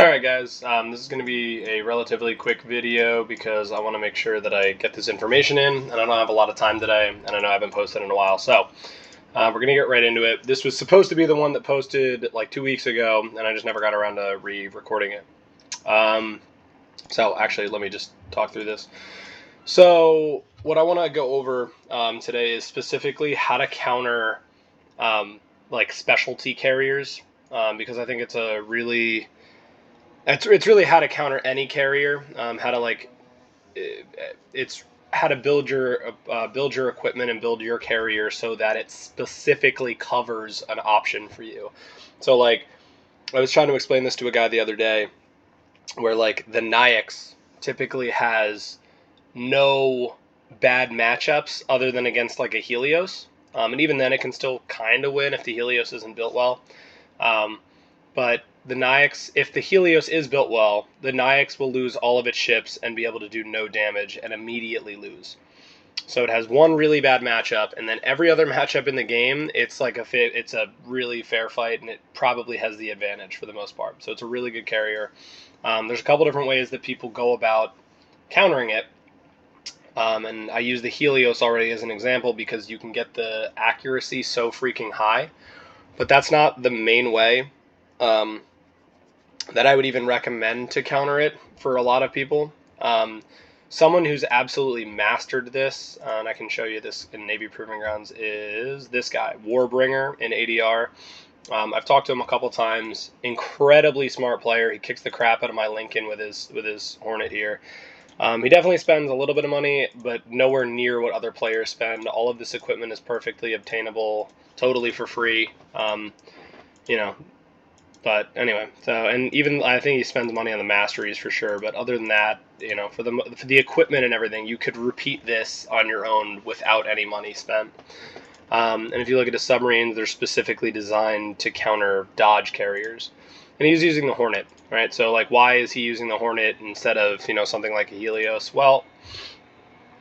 Alright guys, this is going to be a relatively quick video because I want to make sure that I get this information in, and I don't have a lot of time today, and I know I haven't posted in a while, so we're going to get right into it. This was supposed to be the one that posted like 2 weeks ago, and I just never got around to re-recording it. So actually, let me just talk through this. So what I want to go over today is specifically how to counter like specialty carriers, because I think it's a really... It's really how to counter any carrier, how to it's how to build your equipment and build your carrier so that it specifically covers an option for you. So like, I was trying to explain this to a guy the other day, where like the Nyx typically has no bad matchups other than against like a Helios, and even then it can still kind of win if the Helios isn't built well. But the Nyx, if the Helios is built well, the Nyx will lose all of its ships and be able to do no damage and immediately lose. So it has one really bad matchup, and then every other matchup in the game, it's like it's a really fair fight, and it probably has the advantage for the most part. So it's a really good carrier. There's a couple different ways that people go about countering it. And I use the Helios already as an example because you can get the accuracy so freaking high. But that's not the main way that I would even recommend to counter it for a lot of people. Someone who's absolutely mastered this, and I can show you this in Navy Proving Grounds, is this guy, Warbringer in ADR. I've talked to him a couple times. Incredibly smart player. He kicks the crap out of my Lincoln with his Hornet here. He definitely spends a little bit of money, but nowhere near what other players spend. All of this equipment is perfectly obtainable, totally for free. But anyway, and even I think he spends money on the masteries for sure. But other than that, for the equipment and everything, you could repeat this on your own without any money spent. And if you look at his submarines, they're specifically designed to counter dodge carriers. And he's using the Hornet, right? So like, why is he using the Hornet instead of something like a Helios? Well,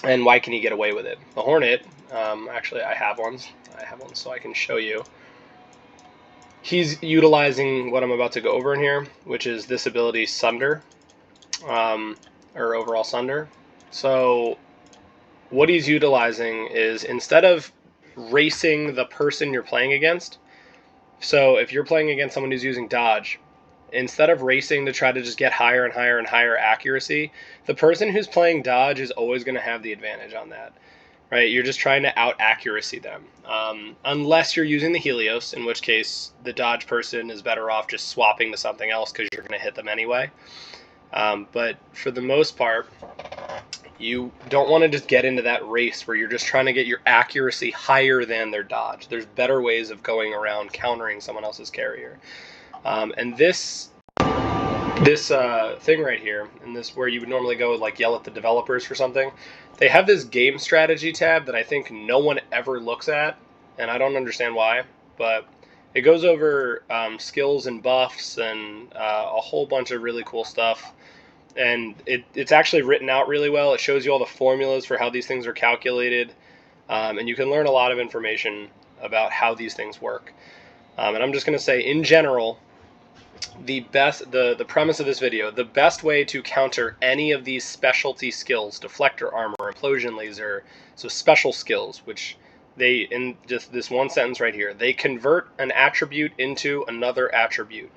and why can he get away with it? The Hornet, actually, I have one, so I can show you. He's utilizing what I'm about to go over in here, which is this ability, Sunder, or overall Sunder. So what he's utilizing is, instead of racing the person you're playing against, so if you're playing against someone who's using dodge, instead of racing to try to just get higher and higher and higher accuracy, the person who's playing dodge is always going to have the advantage on that. Right, you're just trying to out-accuracy them. Unless you're using the Helios, in which case the dodge person is better off just swapping to something else because you're going to hit them anyway. But for the most part, you don't want to just get into that race where you're just trying to get your accuracy higher than their dodge. There's better ways of going around countering someone else's carrier. And this thing right here, and this where you would normally go like yell at the developers for something, they have this game strategy tab that I think no one ever looks at, and I don't understand why, but it goes over skills and buffs and a whole bunch of really cool stuff, and it's actually written out really well. It shows you all the formulas for how these things are calculated, and you can learn a lot of information about how these things work. And I'm just going to say, in general, the premise of this video, the best way to counter any of these specialty skills, deflector armor, implosion laser, so special skills, which they, in just this one sentence right here, they convert an attribute into another attribute.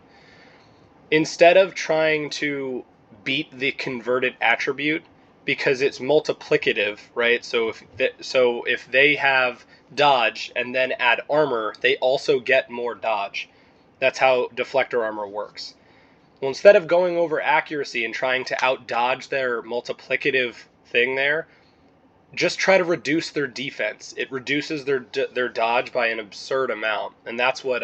Instead of trying to beat the converted attribute because it's multiplicative, right? So if they have dodge and then add armor, they also get more dodge. That's how deflector armor works. Well, instead of going over accuracy and trying to out-dodge their multiplicative thing there, just try to reduce their defense. It reduces their dodge by an absurd amount, and that's what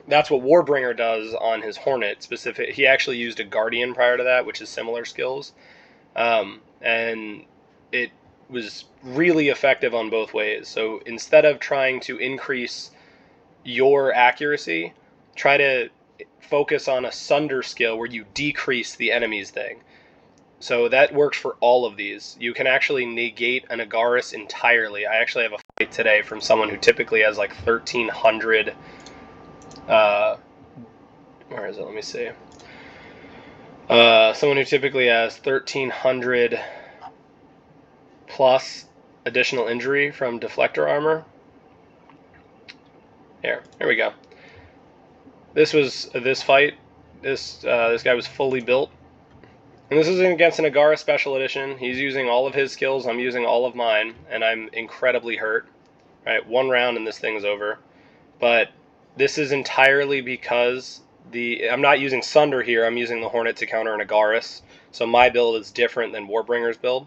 Warbringer does on his Hornet specific. He actually used a Guardian prior to that, which is similar skills, and it was really effective on both ways. So instead of trying to increase your accuracy, try to focus on a Sunder skill where you decrease the enemy's thing. So that works for all of these. You can actually negate an Agaris entirely. I actually have a fight today from someone who typically has like 1,300. Where is it? Let me see. Someone who typically has 1,300 plus additional injury from deflector armor. Here we go. This fight. This guy was fully built, and this is against an Agara Special Edition. He's using all of his skills. I'm using all of mine, and I'm incredibly hurt. Right, one round and this thing's over. But this is entirely because I'm not using Sunder here. I'm using the Hornet to counter an Agaris. So my build is different than Warbringer's build.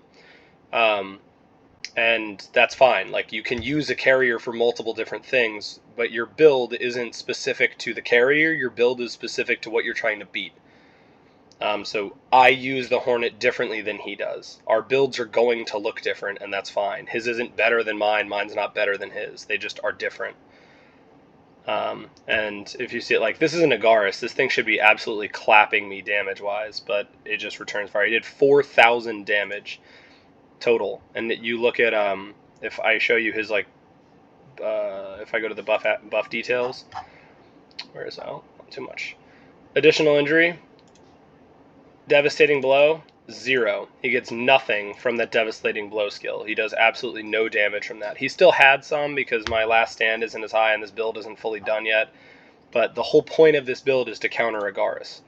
And that's fine. Like, you can use a carrier for multiple different things, but your build isn't specific to the carrier. Your build is specific to what you're trying to beat. So I use the Hornet differently than he does. Our builds are going to look different, and that's fine. His isn't better than mine. Mine's not better than his. They just are different. And if you see it, like, this is an Agaris. This thing should be absolutely clapping me damage-wise, but it just returns fire. He did 4,000 damage total. And you look at, if I show you his, like, if I go to the buff details, where is that? Oh, not too much. Additional injury, devastating blow, 0. He gets nothing from that devastating blow skill. He does absolutely no damage from that. He still had some because my last stand isn't as high and this build isn't fully done yet. But the whole point of this build is to counter Agaris.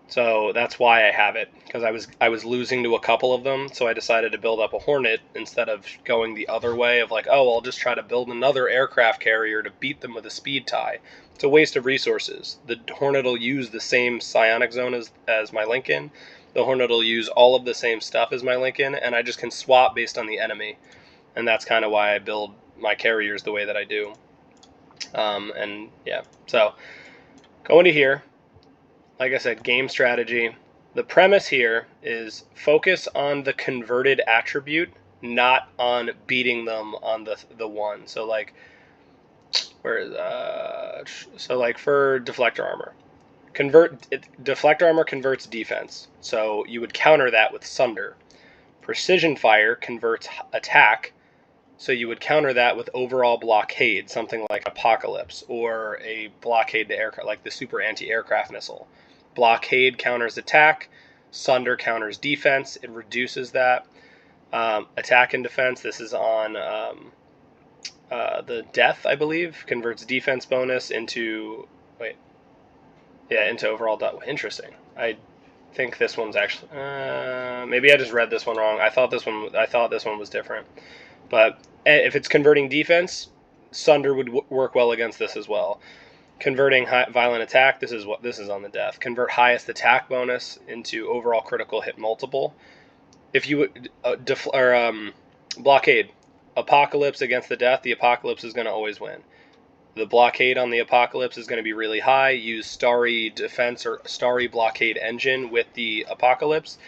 So that's why I have it, because I was losing to a couple of them, so I decided to build up a Hornet instead of going the other way of like, oh, I'll just try to build another aircraft carrier to beat them with a speed tie. It's a waste of resources. The Hornet will use the same psionic zone as my Lincoln. The Hornet will use all of the same stuff as my Lincoln, and I just can swap based on the enemy. And that's kind of why I build my carriers the way that I do. And yeah, so going to here. Like I said, game strategy. The premise here is focus on the converted attribute, not on beating them on the one. So like, where is so like for deflector armor, deflector armor converts defense. So you would counter that with Sunder. Precision fire converts attack. So you would counter that with overall blockade, something like Apocalypse, or a blockade to aircraft, like the super anti-aircraft missile. Blockade counters attack, Sunder counters defense, it reduces that. Attack and defense, this is on the death, I believe, converts defense bonus into, into overall. Interesting. I think this one's actually, maybe I just read this one wrong. I thought this one was different. But if it's converting defense, Sunder would work well against this as well. Converting violent attack, this is on the death. Convert highest attack bonus into overall critical hit multiple. If you blockade, Apocalypse against the death, the Apocalypse is going to always win. The blockade on the Apocalypse is going to be really high. Use Starry Defense or Starry Blockade Engine with the Apocalypse.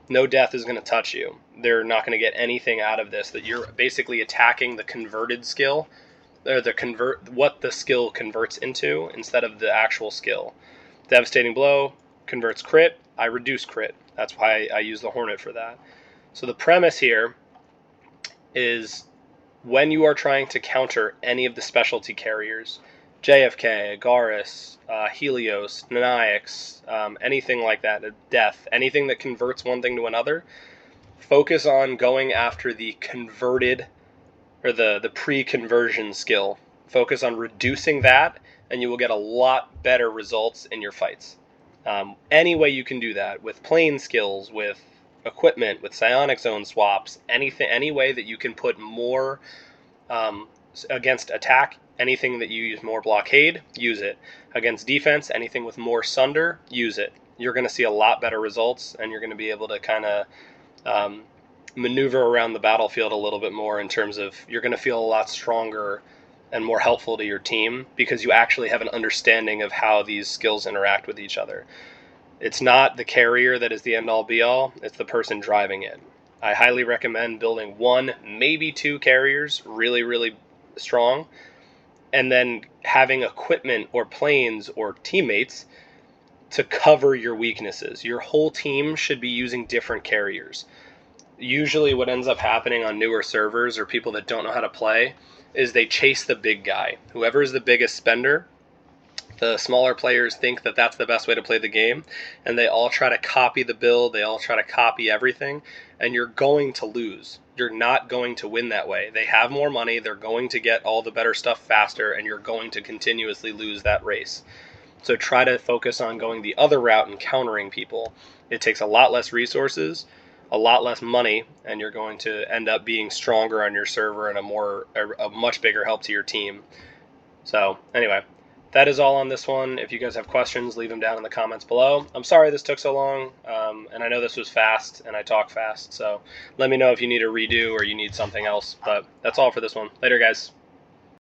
No death is going to touch you. They're not going to get anything out of this. That you're basically attacking the converted skill, or what the skill converts into instead of the actual skill. Devastating blow converts crit. I reduce crit. That's why I use the Hornet for that. So the premise here is when you are trying to counter any of the specialty carriers, JFK, Agaris, Helios, Nanaix, anything like that, Death, anything that converts one thing to another, focus on going after the converted or the pre-conversion skill. Focus on reducing that, and you will get a lot better results in your fights. Any way you can do that, with plane skills, with equipment, with psionic zone swaps, any way that you can put more against attack, anything that you use more blockade, use it. Against defense, anything with more Sunder, use it. You're going to see a lot better results, and you're going to be able to kind of maneuver around the battlefield a little bit more in terms of you're going to feel a lot stronger and more helpful to your team because you actually have an understanding of how these skills interact with each other. It's not the carrier that is the end-all be-all, it's the person driving it. I highly recommend building 1, maybe 2 carriers really, really strong, and then having equipment or planes or teammates to cover your weaknesses. Your whole team should be using different carriers. Usually what ends up happening on newer servers or people that don't know how to play is they chase the big guy. Whoever is the biggest spender The smaller players think that that's the best way to play the game, and they all try to copy the build, they all try to copy everything, and you're going to lose. You're not going to win that way. They have more money, they're going to get all the better stuff faster, and you're going to continuously lose that race. So try to focus on going the other route and countering people. It takes a lot less resources, a lot less money, and you're going to end up being stronger on your server and a much bigger help to your team. So anyway, that is all on this one. If you guys have questions, leave them down in the comments below. I'm sorry this took so long, and I know this was fast, and I talk fast, so let me know if you need a redo or you need something else. But that's all for this one. Later, guys.